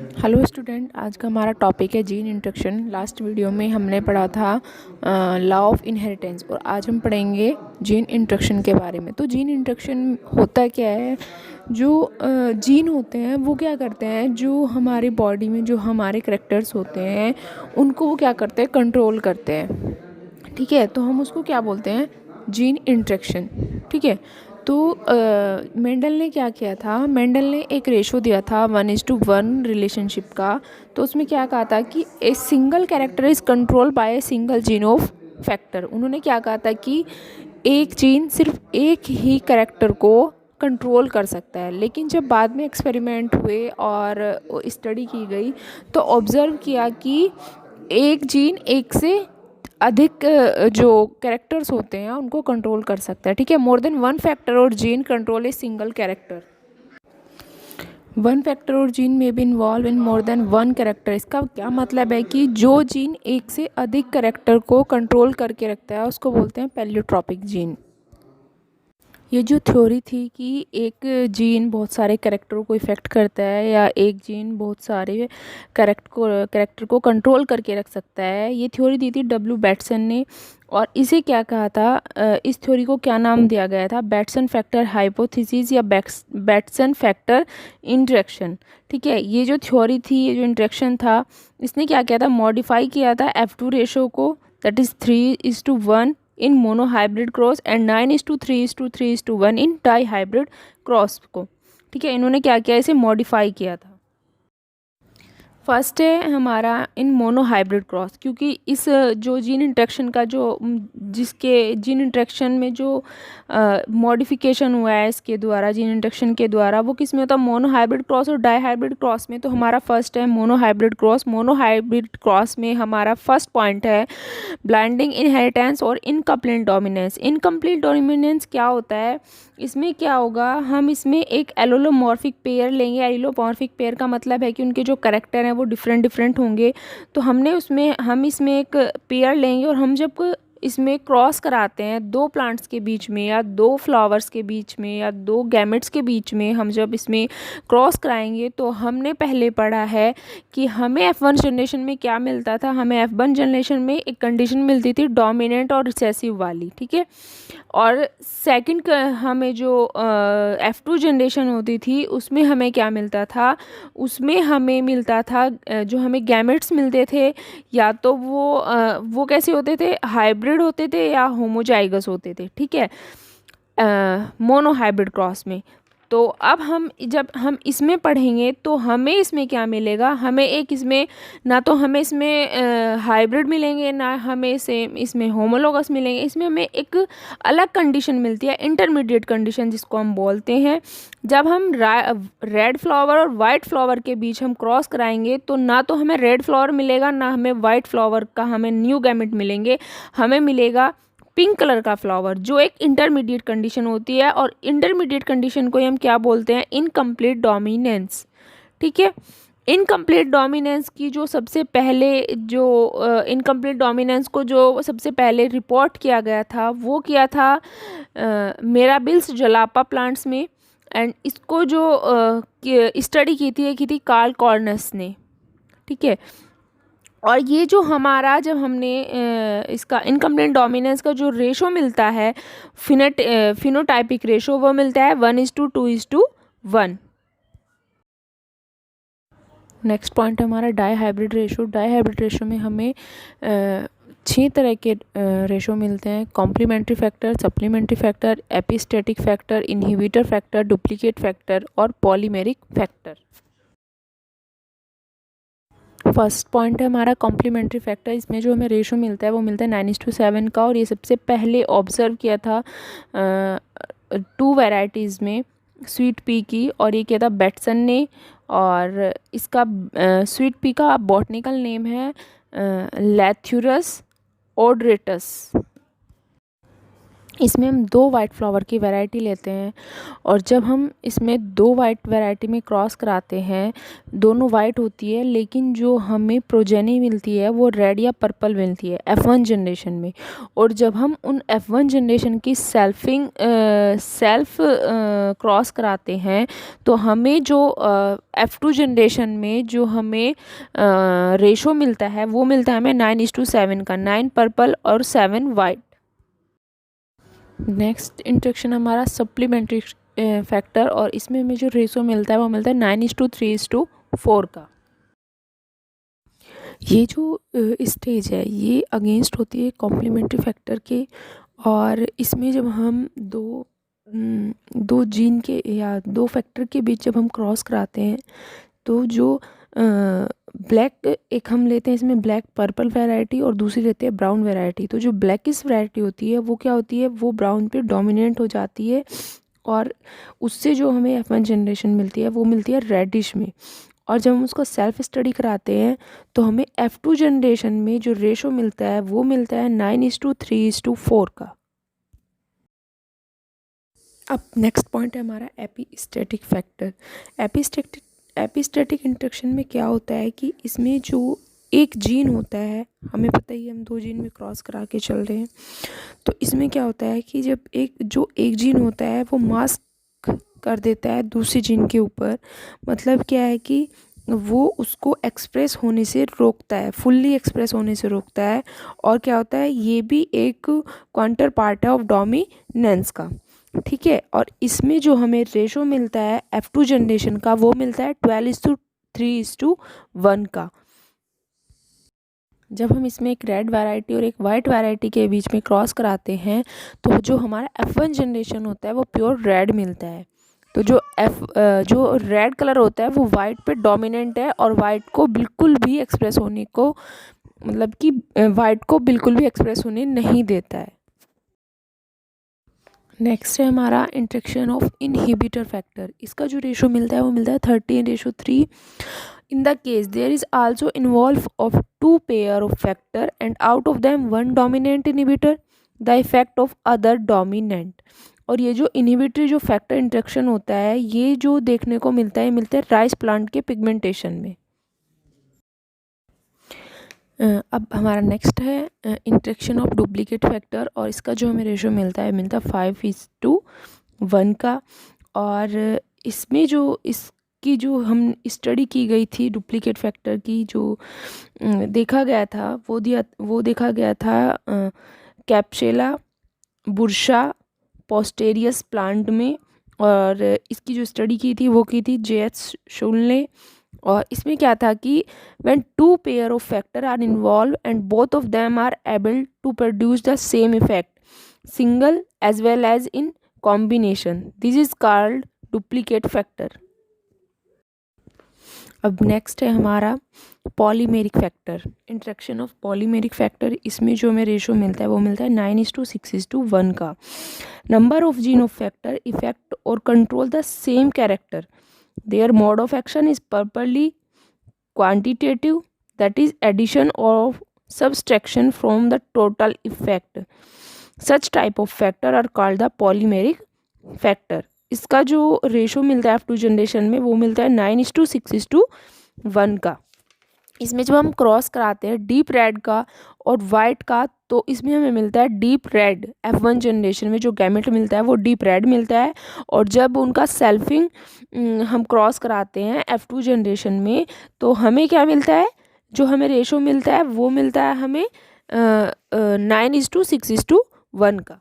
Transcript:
Hello student, आज का हमारा टॉपिक है जीन इंस्ट्रक्शन। लास्ट वीडियो में हमने पढ़ा था लॉ ऑफ इनहेरिटेंस और आज हम पढ़ेंगे जीन इंस्ट्रक्शन के बारे में। तो जीन इंस्ट्रक्शन होता क्या है? जो जीन होते हैं वो क्या करते हैं, जो हमारी बॉडी में जो हमारे करैक्टर्स होते हैं उनको वो क्या करते हैं, कंट्रोल करते हैं। ठीक है, तो हम उसको क्या बोलते हैं? Gene instruction. ठीक है, तो मेंडल ने क्या किया था? मेंडल ने एक रेशो दिया था 1:1 रिलेशनशिप का। तो उसमें क्या कहा था कि a single character is control by a single gene of factor. उन्होंने क्या कहा था कि एक जीन सिर्फ एक ही कैरेक्टर को कंट्रोल कर सकता है। लेकिन जब बाद में एक्सपेरिमेंट हुए और स्टडी की गई तो ऑब्ज़र्व किया कि एक जीन एक से अधिक जो कैरेक्टर्स होते हैं उनको कंट्रोल कर सकता है। ठीक है, मोर देन वन फैक्टर और gene control a single character. One factor और जीन में भी involve in more than one character. इसका क्या मतलब है कि जो जीन एक से अधिक कैरेक्टर को कंट्रोल करके रखता है उसको बोलते हैं पैलियोट्रोपिक जीन। ये जो थ्योरी थी कि एक जीन बहुत सारे कैरेक्टरों को इफ़ेक्ट करता है या एक जीन बहुत सारे कैरेक्टर को कंट्रोल करके रख सकता है, ये थ्योरी दी थी डब्ल्यू बैटसन ने। और इसे क्या कहा था, इस थ्योरी को क्या नाम दिया गया था? बैटसन फैक्टर हाइपोथेसिस या बैटसन फैक्टर इंटरेक्शन। ठीक है, ये जो थ्योरी थी, ये जो इंटरेक्शन था, इसने क्या किया था? मॉडिफाई किया था F2 रेशो को, that is 3:1 in monohybrid cross and 9:3:3:1 in dihybrid cross को। ठीक है, इन्होंने क्या किया? इसे मॉडिफाई किया था। फर्स्ट है हमारा इन मोनो हाइब्रिड क्रॉस, क्योंकि इस जो जीन इंट्रैक्शन का जो जिसके जीन इंट्रैक्शन में जो मॉडिफिकेशन हुआ है इसके द्वारा, जीन इंट्रैक्शन के द्वारा, वो किस में होता है? मोनो हाइब्रिड क्रॉस और डाई हाइब्रिड क्रॉस में। तो हमारा फर्स्ट है mono hybrid cross. Mono hybrid cross में हमारा फर्स्ट पॉइंट है ब्लाइंडिंग इनहेरिटेंस और इनकम्प्लीट डोमिनेंस। इनकम्प्लीट डोमिनेंस क्या होता है? इसमें क्या होगा, हम इसमें एक एलोलोमॉर्फिक पेयर लेंगे। एलोलोमॉर्फिक पेयर का मतलब है कि उनके जो कैरेक्टर हैं वो डिफरेंट डिफरेंट होंगे। तो हम इसमें एक पेयर लेंगे और हम जब इसमें क्रॉस कराते हैं दो प्लांट्स के बीच में या दो फ्लावर्स के बीच में या दो गैमेट्स के बीच में, हम जब इसमें क्रॉस कराएंगे तो हमने पहले पढ़ा है कि हमें F1 जनरेशन में क्या मिलता था? हमें F1 जनरेशन में एक कंडीशन मिलती थी डोमिनेंट और रिसेसिव वाली। ठीक है, और सेकंड हमें जो F2 जनरेशन होती थी उसमें हमें क्या मिलता था? उसमें हमें मिलता था जो हमें गैमेट्स मिलते थे, या तो वो कैसे होते थे? हाइब्रिड होते थे या होमोजाइगस होते थे। ठीक है, मोनो हाइब्रिड क्रॉस में। तो अब जब हम इसमें पढ़ेंगे तो हमें इसमें क्या मिलेगा? हमें एक इसमें ना तो हमें इसमें हाइब्रिड मिलेंगे, ना हमें सेम इसमें होमोलोगस मिलेंगे। इसमें हमें एक अलग कंडीशन मिलती है, इंटरमीडिएट कंडीशन जिसको हम बोलते हैं। जब हम रेड फ्लावर और वाइट फ्लावर के बीच हम क्रॉस कराएंगे तो ना तो हमें रेड फ्लावर मिलेगा, ना हमें वाइट फ्लावर का हमें न्यू गैमेट मिलेंगे। हमें मिलेगा पिंक कलर का फ्लावर, जो एक इंटरमीडिएट कंडीशन होती है। और इंटरमीडिएट कंडीशन को हम क्या बोलते हैं? Incomplete dominance. ठीक है, इनकम्प्लीट डोमिनेंस की जो सबसे पहले जो इनकम्प्लीट डोमिनेंस को जो सबसे पहले रिपोर्ट किया गया था वो किया था मेराबिल्स जलापा प्लांट्स में। एंड इसको जो स्टडी की थी कार्ल कॉर्नस ने। ठीक है, और ये जो हमारा जब हमने इसका इनकम्प्लीट डोमिनेंस का जो रेशो मिलता है, फिनोटाइपिक रेशो, वो मिलता है 1:2:1। नेक्स्ट पॉइंट है हमारा dihybrid ratio. Dihybrid ratio में हमें 6 तरह के रेशो मिलते हैं: complementary factor, supplementary factor, epistatic factor, inhibitor factor, duplicate factor और पॉलीमेरिक फैक्टर। फर्स्ट पॉइंट है हमारा कॉम्प्लीमेंट्री फैक्टर। इसमें जो हमें रेशो मिलता है वो मिलता है 9:7 का, और ये सबसे पहले ऑब्जर्व किया था 2 वैरायटीज़ में, स्वीट पी की, और ये किया था बैटसन ने। और इसका स्वीट पी का बॉटनिकल नेम है लैथ्यूरस ओड्रेटस। इसमें हम 2 वाइट फ्लावर की वैरायटी लेते हैं और जब हम इसमें 2 वाइट वैरायटी में क्रॉस कराते हैं, दोनों वाइट होती है लेकिन जो हमें प्रोजेनी मिलती है वो रेड या पर्पल मिलती है F1 जनरेशन में। और जब हम उन F1 जनरेशन की सेल्फ क्रॉस कराते हैं तो हमें जो F2 जनरेशन में जो हमें रेशो मिलता है वो मिलता है हमें 9:7 का, 9 पर्पल और 7 वाइट। नेक्स्ट इंट्रैक्शन हमारा सप्लीमेंट्री फैक्टर और इसमें हमें जो रेशो मिलता है वो मिलता है 9:3:4 का। ये जो स्टेज है ये अगेंस्ट होती है कॉम्प्लीमेंट्री फैक्टर के। और इसमें जब हम दो जीन के या 2 फैक्टर के बीच जब हम क्रॉस कराते हैं तो जो ब्लैक एक हम लेते हैं इसमें ब्लैक पर्पल वैरायटी और दूसरी लेते हैं ब्राउन वैरायटी। तो जो ब्लैकिश वैरायटी होती है वो क्या होती है, वो ब्राउन पे डोमिनेंट हो जाती है और उससे जो हमें F1 जनरेशन मिलती है वो मिलती है रेडिश में। और जब हम उसको सेल्फ स्टडी कराते हैं तो हमें F2 जनरेशन में जो रेशो मिलता है वो मिलता है 9:3:4 का। अब नेक्स्ट पॉइंट है हमारा एपिस्टेटिक फैक्टर। एपिस्टेटिक इंट्रैक्शन में क्या होता है कि इसमें जो एक जीन होता है, हमें पता ही हम 2 जीन में क्रॉस करा के चल रहे हैं, तो इसमें क्या होता है कि जब एक जीन होता है वो मास्क कर देता है दूसरी जीन के ऊपर। मतलब क्या है कि वो उसको एक्सप्रेस होने से रोकता है, फुल्ली एक्सप्रेस होने से रोकता है। और क्या होता है, ये भी एक काउंटर पार्ट है ऑफ डोमिनेंस का, ठीक है। और इसमें जो हमें रेशो मिलता है F2 जनरेशन का वो मिलता है 12:3:1 का। जब हम इसमें एक रेड वैरायटी और एक वाइट वैरायटी के बीच में क्रॉस कराते हैं तो जो हमारा F1 जनरेशन होता है वो प्योर रेड मिलता है। तो जो रेड कलर होता है वो वाइट पे डोमिनेंट है और वाइट को बिल्कुल भी एक्सप्रेस होने को, मतलब कि वाइट को बिल्कुल भी एक्सप्रेस होने नहीं देता है। नेक्स्ट है हमारा इंट्रैक्शन ऑफ इनहिबिटर फैक्टर। इसका जो रेशो मिलता है वो मिलता है 13:3। In the case there is also involve of 2 pair of factor and out of them 1 dominant inhibitor the effect of other dominant. और ये जो इनहिबिटरी जो फैक्टर इंट्रैक्शन होता है ये जो देखने को मिलता है राइस प्लांट के पिगमेंटेशन में। अब हमारा नेक्स्ट है इंट्रैक्शन ऑफ डुप्लीकेट फैक्टर और इसका जो हमें रेशो मिलता है 5:1 का। और इसमें जो इसकी जो हम स्टडी की गई थी डुप्लीकेट फैक्टर की, जो देखा गया था वो देखा गया था कैप्सुला बुर्सा पोस्टेरियस प्लांट में। और इसकी जो स्टडी की थी वो की थी J.H. शुल ने। और इसमें क्या था कि when 2 pair of factor are involved and both of them are able to produce the same effect, single as well as in combination, this is called duplicate factor. अब नेक्स्ट है हमारा polymeric factor, interaction of polymeric factor. इसमें जो हमें ratio मिलता है वो मिलता है 9:6:1 का। Number of gene of factor effect और control the same character, their mode of action is purely quantitative, that is addition or subtraction from the total effect. Such type of factor are called the polymeric factor. इसका जो ratio मिलता है F2 generation में वो मिलता है 9:6:1 का। इसमें जब हम क्रॉस कराते हैं डीप रेड का और वाइट का तो इसमें हमें मिलता है डीप रेड। F1 जनरेशन में जो गैमेट मिलता है वो डीप रेड मिलता है। और जब उनका सेल्फिंग हम क्रॉस कराते हैं F2 जनरेशन में तो हमें क्या मिलता है, जो हमें रेशो मिलता है वो मिलता है हमें 9:6:1 का।